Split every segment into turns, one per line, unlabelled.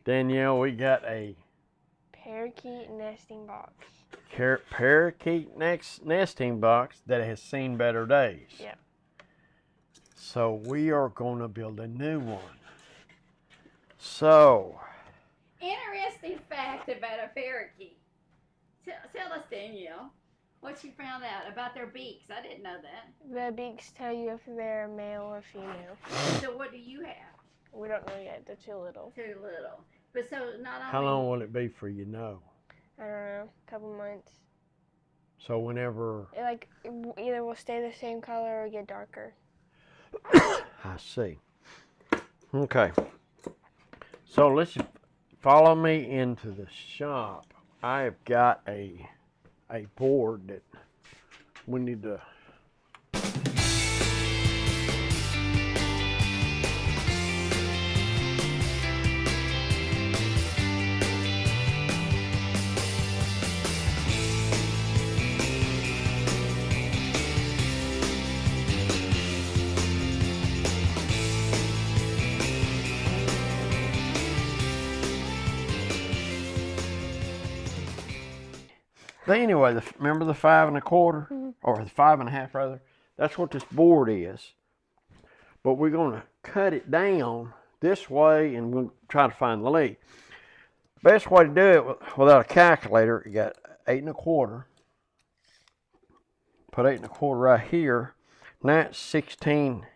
Danielle, we got a
parakeet nesting box.
parakeet nesting box that has seen better days.
Yep.
So we are going to build a new one. So.
Interesting fact about a parakeet. Tell us, Danielle, what you found out about their beaks. I didn't know that.
The beaks tell you if they're male or female.
So what do you have?
We don't know yet. They're too little.
Too little. But so not only...
How long will it be for you know?
I don't know. A couple months.
So whenever...
It either will stay the same color or get darker.
I see. Okay. So let's follow me into the shop. I have got a board that we need to... But anyway, remember the 5 1/4, or the 5 1/2 rather? That's what this board is. But we're going to cut it down this way, and we'll try to find the lead. Best way to do it without a calculator, you got 8 1/4. Put 8 1/4 right here. Now that's 16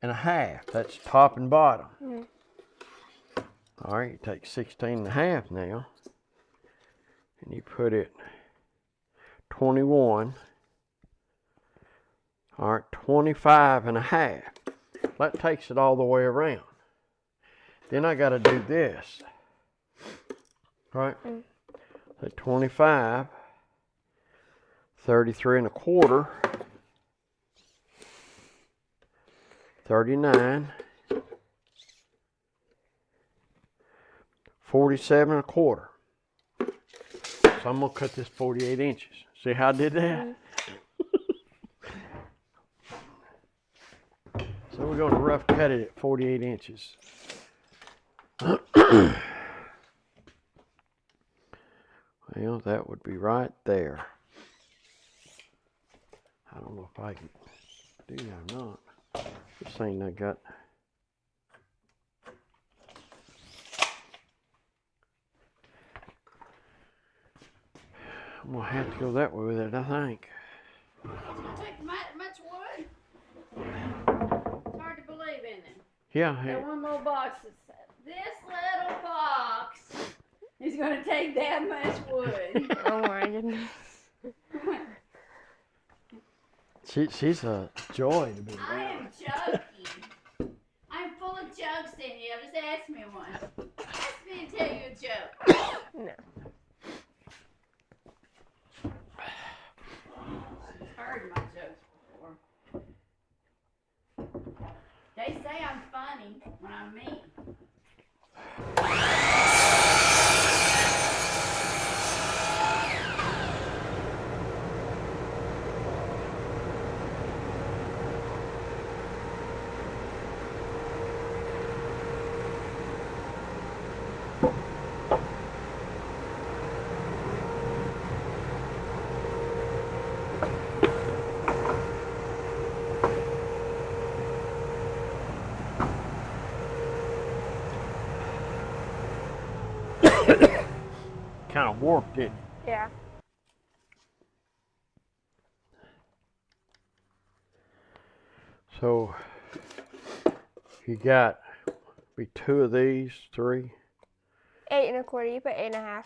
1/2. That's top and bottom. All right, you take 16 1/2 now. And you put it 21, all right, 25 1/2. That takes it all the way around. Then I got to do this, right? So 25, 33 1/4, 39, 47 1/4. So I'm going to cut this 48 inches. See how I did that? So we're going to rough cut it at 48 inches. Well, that would be right there. I don't know if I can do that or not. This thing I got. I'm going to have to go that way with it, I think.
It's going to take much wood. It's hard to believe, isn't it?
Yeah.
That one little box. This little box is going to take that much wood.
Oh my goodness.
She's a joy to be around.
I am joking. I'm full of jokes, Danielle. Just ask me one. Ask me to tell you a joke.
No.
Heard my jokes before. They say I'm funny when I'm mean.
Kind of warped it.
Yeah.
So you got be 2 of these, 3.
8 1/4. You put 8 1/2.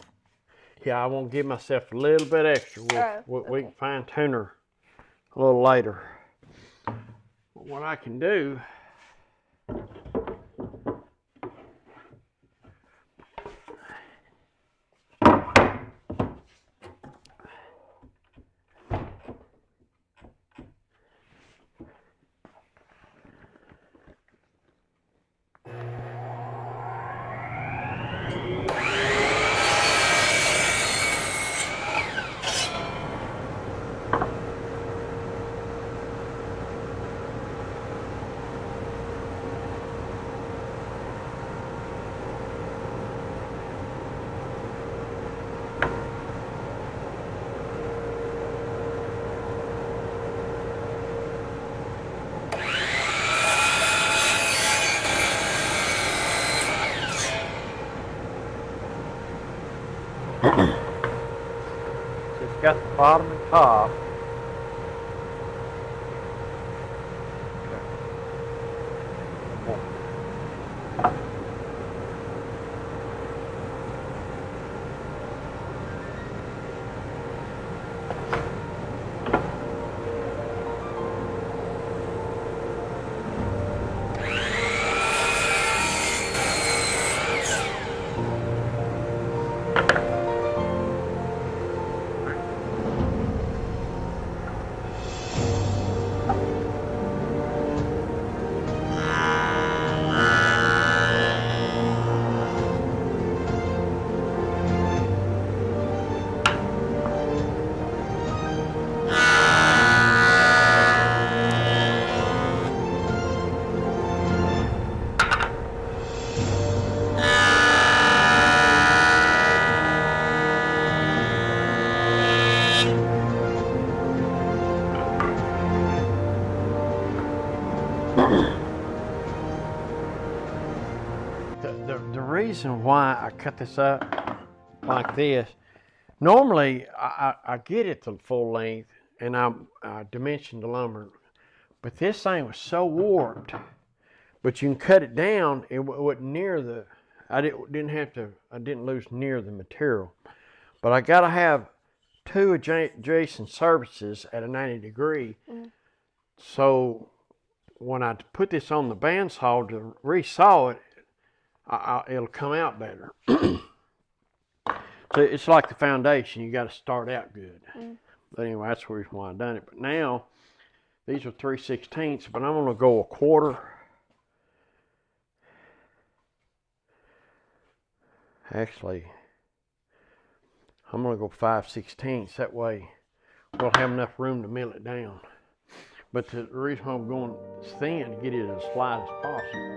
Yeah, I want to give myself a little bit extra. We can fine tune her a little later. What I can do, got the bottom and top. The reason why I cut this up like this, normally I get it to full length and I dimension the lumber, but this thing was so warped. But you can cut it down. It wasn't near the. I didn't lose near the material, but I gotta have two adjacent surfaces at a 90 degree. So when I put this on the bandsaw to resaw it, it'll come out better. So it's like the foundation. You got to start out good. But anyway, that's the reason why I've done it. But now these are 3/16, but I'm gonna go a quarter. Actually, I'm gonna go 5/16. That way we'll have enough room to mill it down. But the reason why I'm going thin to get it as light as possible.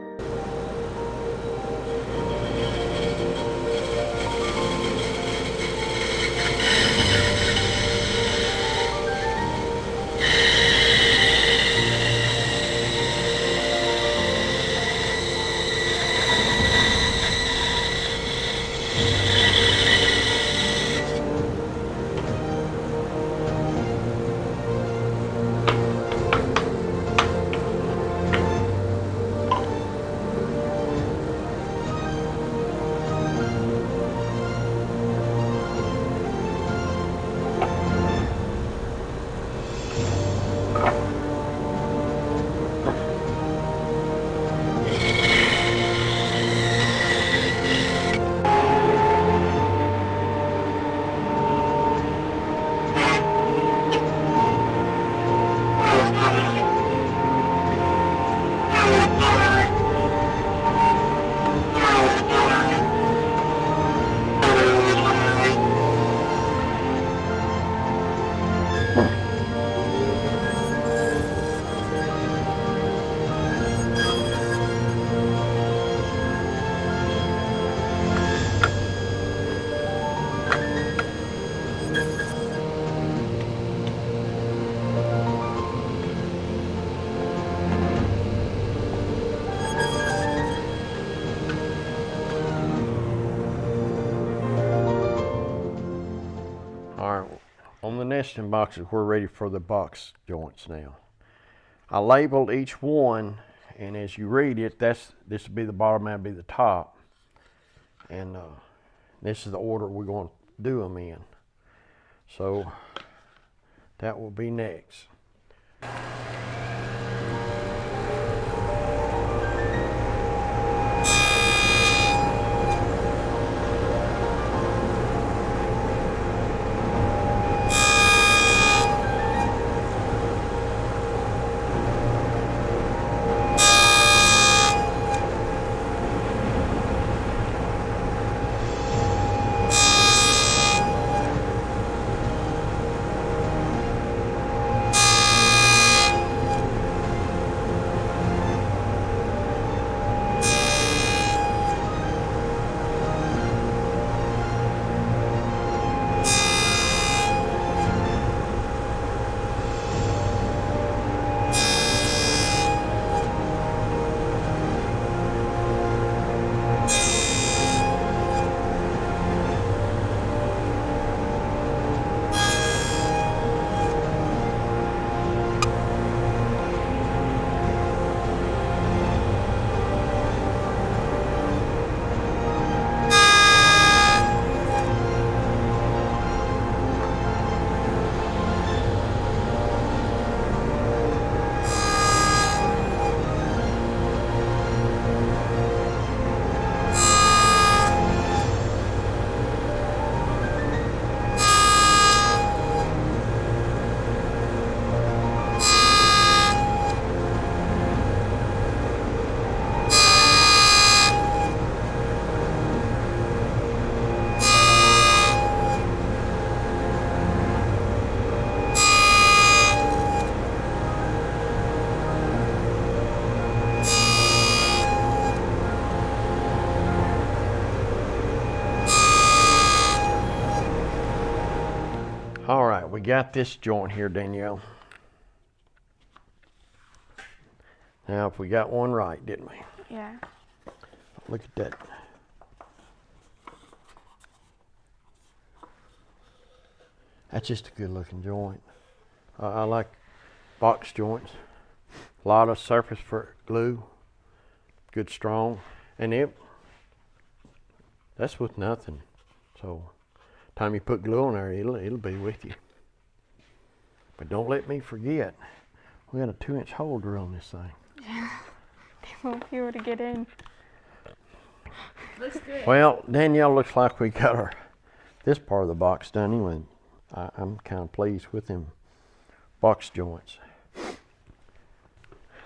On the nesting boxes, we're ready for the box joints now. I labeled each one, and as you read it, this would be the bottom, that would be the top. And this is the order we're going to do them in. So that will be next. right, we got this joint here, Danielle. Now, if we got one right, didn't we?
Yeah.
Look at that. That's just a good looking joint. I like box joints. A lot of surface for glue. Good strong. And that's with nothing. So time you put glue on there, it'll be with you. But don't let me forget, we got a 2-inch hole drill on this thing.
They won't be able to get in.
Looks good.
Well, Danielle, looks like we got this part of the box done anyway. I'm kind of pleased with them box joints.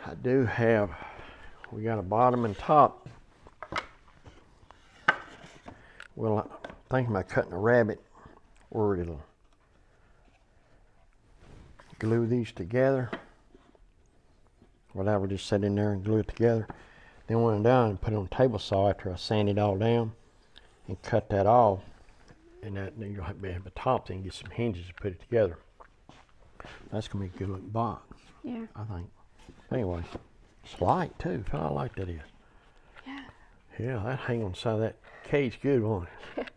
I do have, we got a bottom and top. Well, I'm thinking about cutting a rabbet where it'll glue these together. Whatever, just set in there and glue it together. Then when I'm done, and put it on a table saw after I sand it all down and cut that off. And then you'll have the top thing, get some hinges to put it together. That's gonna be a good looking box,
Yeah.
I think. Anyway, it's light too. Feel how light that is.
Yeah.
Yeah, that hang on the side of that cage good, won't it?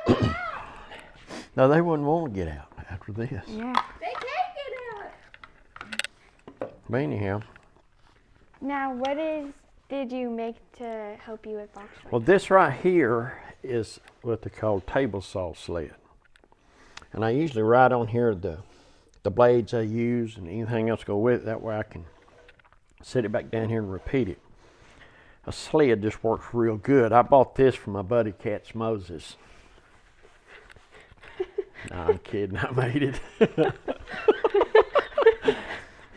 Let me out!
No, they wouldn't want to get out after this.
Yeah.
They can't get out!
But anyhow,
Now, did you make to help you with box joints?
well, this right here is what they call table saw sled. And I usually write on here the blades I use and anything else go with it. That way I can set it back down here and repeat it. A sled just works real good. I bought this from my buddy Katz Moses. No, I'm kidding. I made it.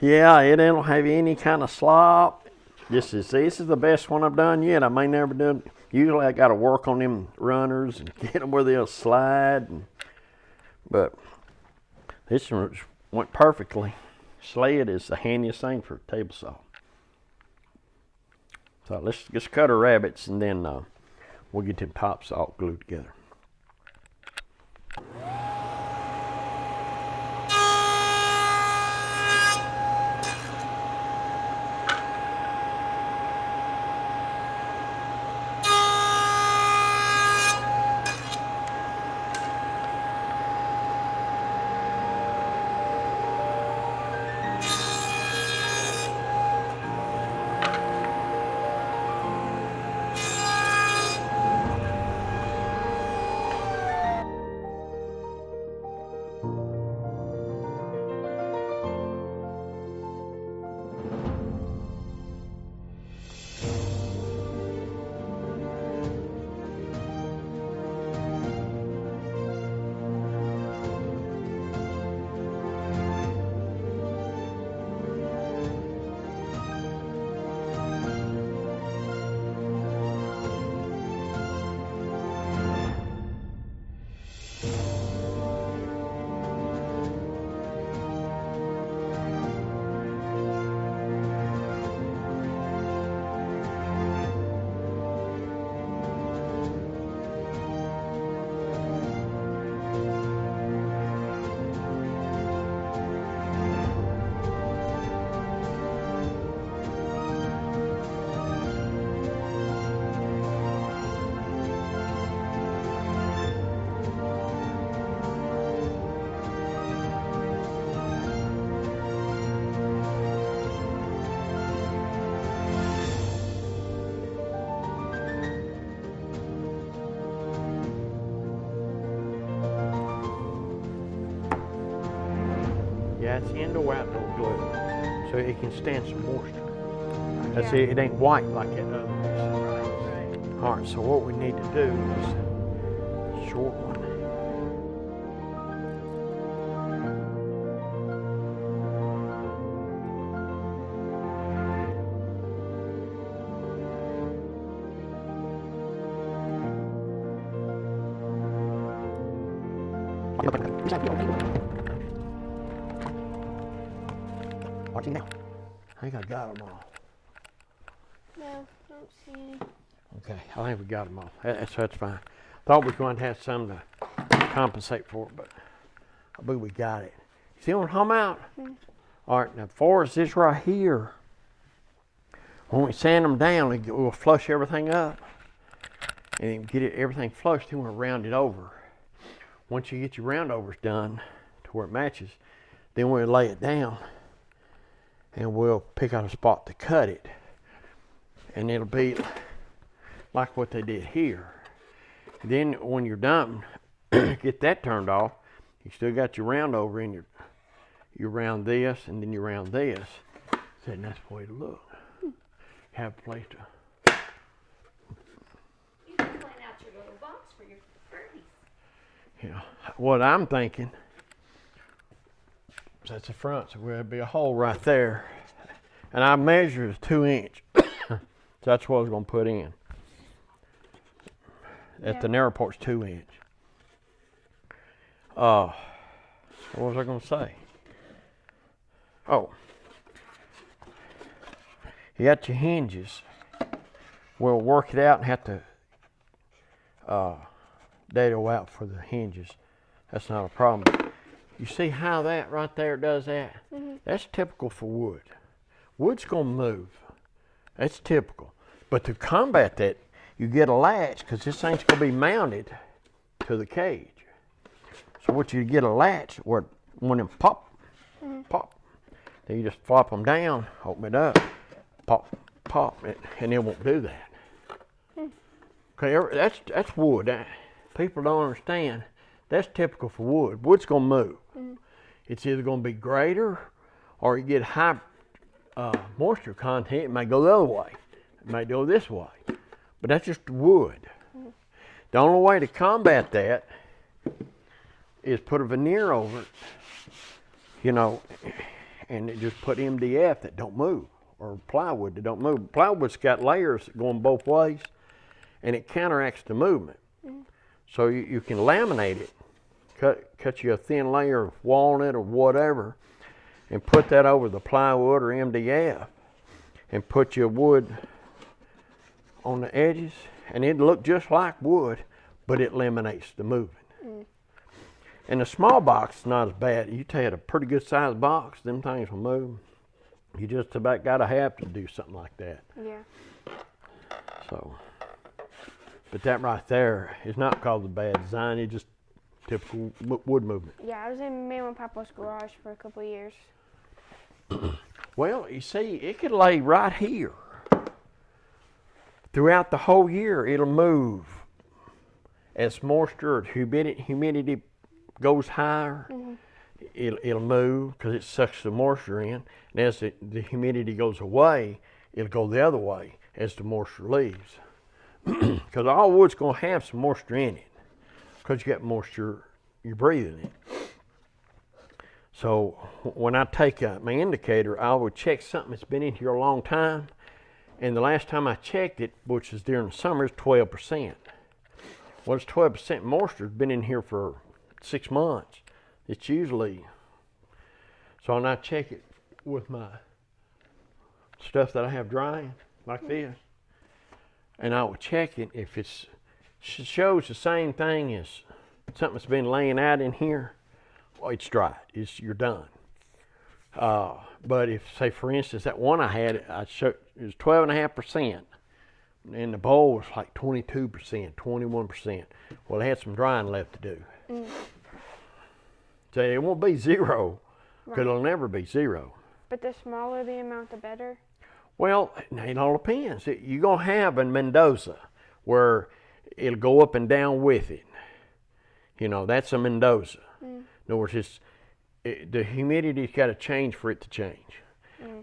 Yeah, it don't have any kind of slop. This is the best one I've done yet. I may never do. Usually I got to work on them runners and get them where they'll slide. But this one went perfectly. Sled is the handiest thing for a table saw. So let's just cut our rabbets and then we'll get them tops all glued together. Yeah, it's indoor outdoor glue, so it can stand some moisture. That's it. It ain't white like that other one. All right, so what we need to do is short one. Watching now. I think I got them all.
No, don't see any.
Okay, I think we got them all. That's fine. Thought we was going to have some to compensate for it, but I believe we got it. See what I'm talking about? All right, now for us, this right here, when we sand them down, we'll flush everything up and get everything flushed, then we'll round it over. Once you get your round overs done to where it matches, then we'll lay it down and we'll pick out a spot to cut it. And it'll be like what they did here. Then when you're done, get that turned off, you still got your round over in you round this and then you round this. So that's the way to look. Have a place to.
You can plan out your little box for your birdies.
Yeah. What I'm thinking, that's the front, so there'll be a hole right there. And I measured a 2-inch. So that's what I was going to put in. At the narrow part's 2-inch. What was I going to say? Oh. You got your hinges. We'll work it out and have to dado out for the hinges. That's not a problem. You see how that right there does that? That's typical for wood. Wood's going to move. That's typical. But to combat that, you get a latch because this thing's going to be mounted to the cage. So what you get a latch where when them pop, pop, then you just flop them down, open it up, pop, pop, and it won't do that. Okay, that's wood. People don't understand. That's typical for wood. Wood's going to move. It's either going to be greater or you get high moisture content. It may go the other way. It may go this way. But that's just wood. The only way to combat that is put a veneer over it, you know, and just put MDF that don't move, or plywood that don't move. Plywood's got layers going both ways, and it counteracts the movement. So you can laminate it, cut you a thin layer of walnut or whatever, and put that over the plywood or MDF, and put your wood on the edges, and it'll look just like wood, but it eliminates the movement. And a small box is not as bad. You take a pretty good sized box, them things will move. You just about gotta have to do something like that.
Yeah.
So, but that right there is not called a bad design. It's just typical wood movement.
Yeah, I was in Mama and Papa's garage for a couple of years.
Well, you see, it could lay right here. Throughout the whole year, it'll move. As moisture or humidity goes higher, it'll move because it sucks the moisture in. And as the humidity goes away, it'll go the other way as the moisture leaves. Because all wood's going to have some moisture in it because you got moisture, you're breathing it. So when I take my indicator, I would check something that's been in here a long time. And the last time I checked it, which is during the summer, is 12%. Well, it's 12% moisture. It's been in here for 6 months. It's usually, so when I check it with my stuff that I have drying, like this, and I will check it. If it shows the same thing as something that's been laying out in here, well, it's dry. You're done. But if, say, for instance, that one I had, it was 12.5%, and the bowl was like 22%, 21%. Well, it had some drying left to do. So it won't be zero, because it'll never be zero.
But the smaller the amount, the better?
Well, it all depends. You're going to have a Mendoza where it'll go up and down with it. You know, that's a Mendoza. In other words, the humidity's got to change for it to change.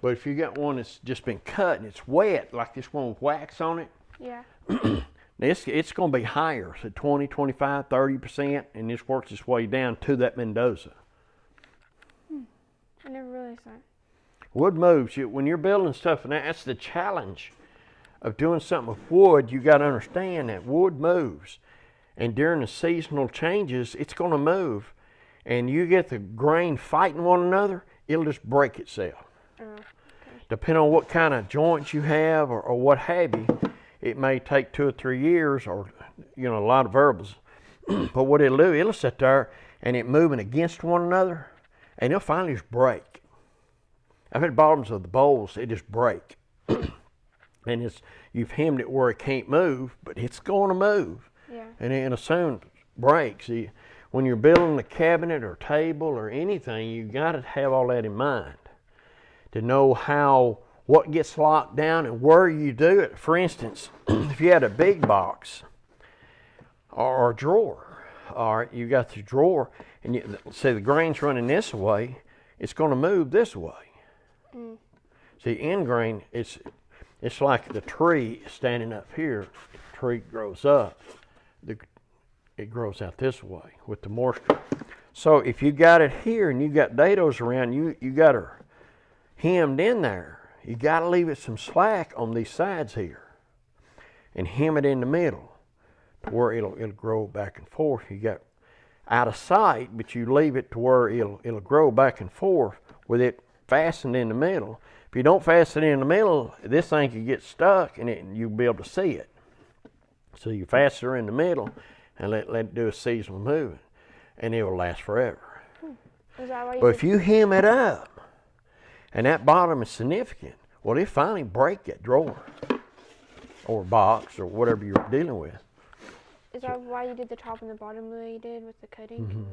But if you got one that's just been cut and it's wet, like this one with wax on it,
Yeah.
it's going to be higher, so 20, 25, 30%, and this works its way down to that Mendoza.
I never realized that.
Wood moves. When you're building stuff, and that's the challenge of doing something with wood, you got to understand that wood moves. And during the seasonal changes, it's going to move. And you get the grain fighting one another, it'll just break itself.
Okay.
Depending on what kind of joints you have or what have you, it may take 2 or 3 years or, a lot of variables. But what it'll do, it'll sit there and it moving against one another, and they'll finally just break. I've had bottoms of the bowls, they just break. And you've hemmed it where it can't move, but it's going to move.
Yeah.
And it'll soon break. See, when you're building a cabinet or table or anything, you got to have all that in mind to know what gets locked down and where you do it. For instance, if you had a big box or a drawer, all right, you got the drawer, and say the grain's running this way, it's going to move this way. See, end grain, it's like the tree standing up here. The tree grows up. It grows out this way with the moisture. So if you got it here and you got dados around, you got her hemmed in there. You got to leave it some slack on these sides here and hem it in the middle to where it'll grow back and forth. You got out of sight, but you leave it to where it'll grow back and forth with it fastened in the middle. If you don't fasten it in the middle, this thing could get stuck and you'll be able to see it. So you fasten her in the middle and let it do a seasonal movement, and it will last forever.
Is that why
But if you hem it up and that bottom is significant, well, it finally break that drawer or box or whatever you're dealing with.
Is that why you did the top and the bottom the way you did with the cutting?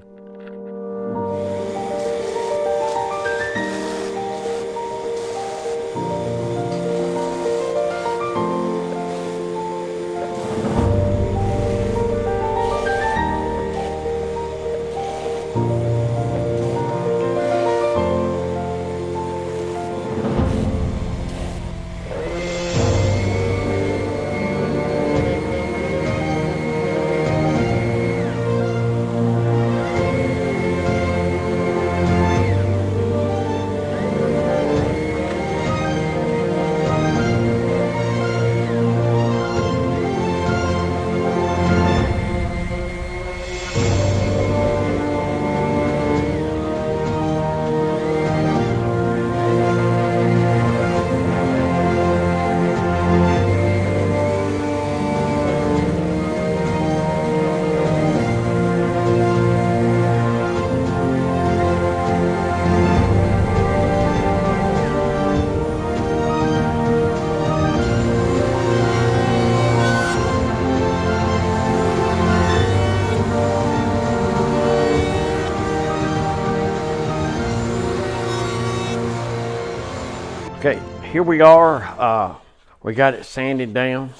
Okay, here we are. We got it sanded down.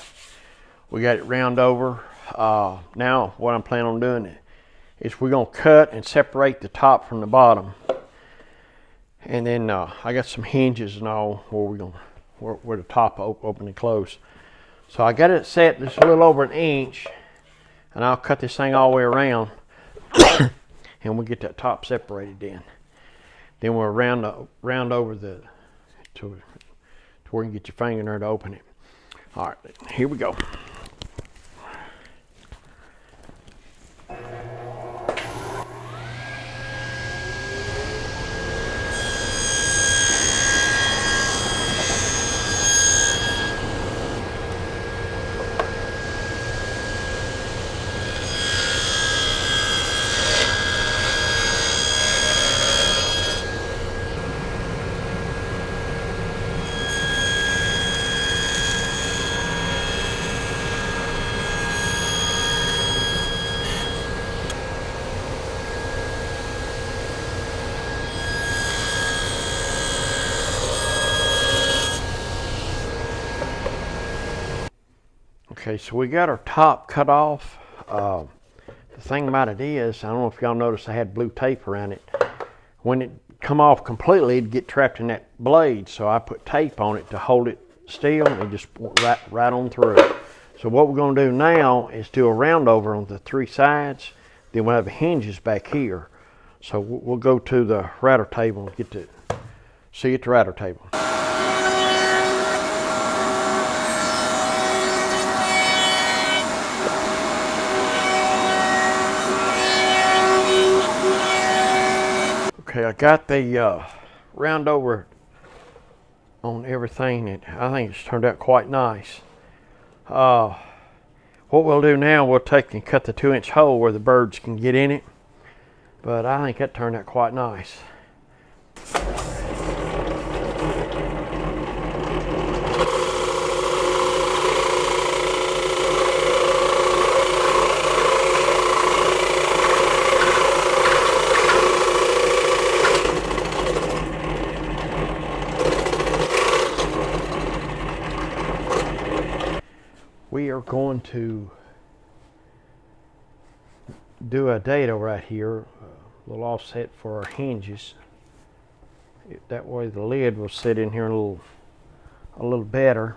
We got it round over. Now what I'm planning on doing is we're gonna cut and separate the top from the bottom. And then I got some hinges and all where the top open and close. So I got it set just a little over an inch, and I'll cut this thing all the way around and we'll get that top separated in. Then we'll round over to where you can get your finger in there to open it. All right, here we go. Okay, so we got our top cut off. The thing about it is, I don't know if y'all noticed I had blue tape around it. When it come off completely, it'd get trapped in that blade, so I put tape on it to hold it still and just right on through. So what we're gonna do now is do a round over on the three sides, then we'll have hinges back here. So we'll go to the router table and see you at the router table. Okay, I got the round over on everything, and I think it's turned out quite nice. What we'll do now, we'll take and cut the 2-inch hole where the birds can get in it. But I think that turned out quite nice. We are going to do a dado right here, a little offset for our hinges. That way the lid will sit in here a little better.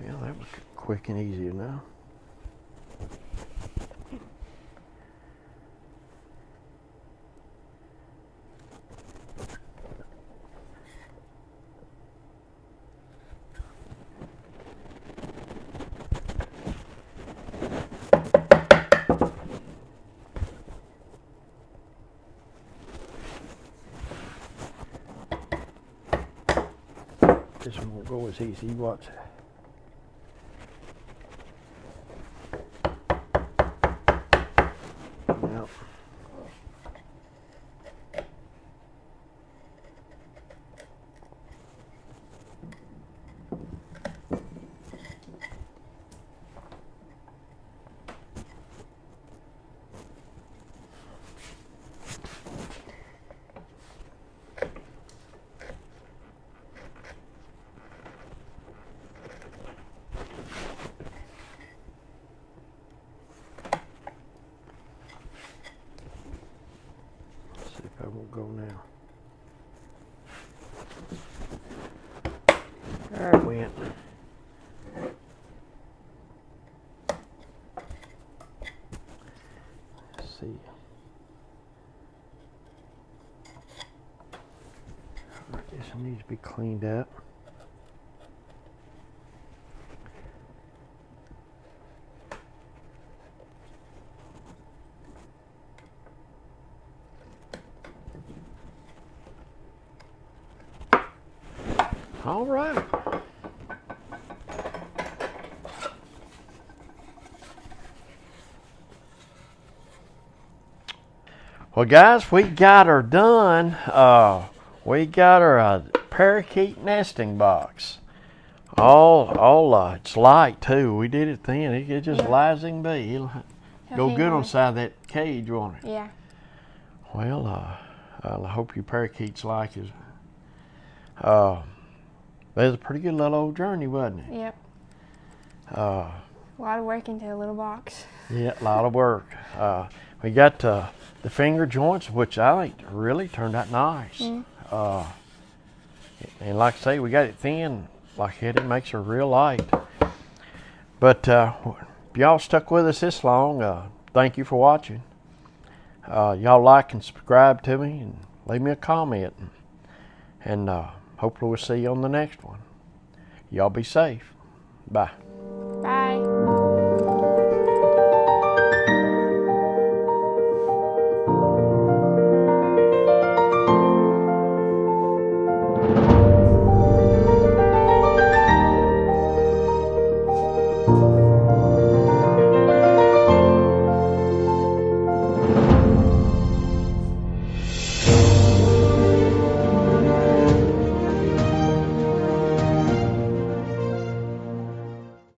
Yeah, that was quick and easy now. This one won't go as easy, watch. Yep. See if I won't go now. There it went. Let's see. This needs to be cleaned up. All right. Well, guys, we got her done. We got her parakeet nesting box. It's light too. We did it thin. It just light as it can be. It'll go
hang
good on
on.
the side of that cage, won't it?
Yeah.
Well, I hope you parakeets like it. It was a pretty good little old journey, wasn't it?
Yep.
A
lot of work into a little box.
Yeah, a lot of work. We got the finger joints, which I think really turned out nice. And like I say, we got it thin. Like I said, it makes her real light. But if y'all stuck with us this long, thank you for watching. Y'all like and subscribe to me and leave me a comment. And hopefully we'll see you on the next one. Y'all be safe. Bye.
Bye.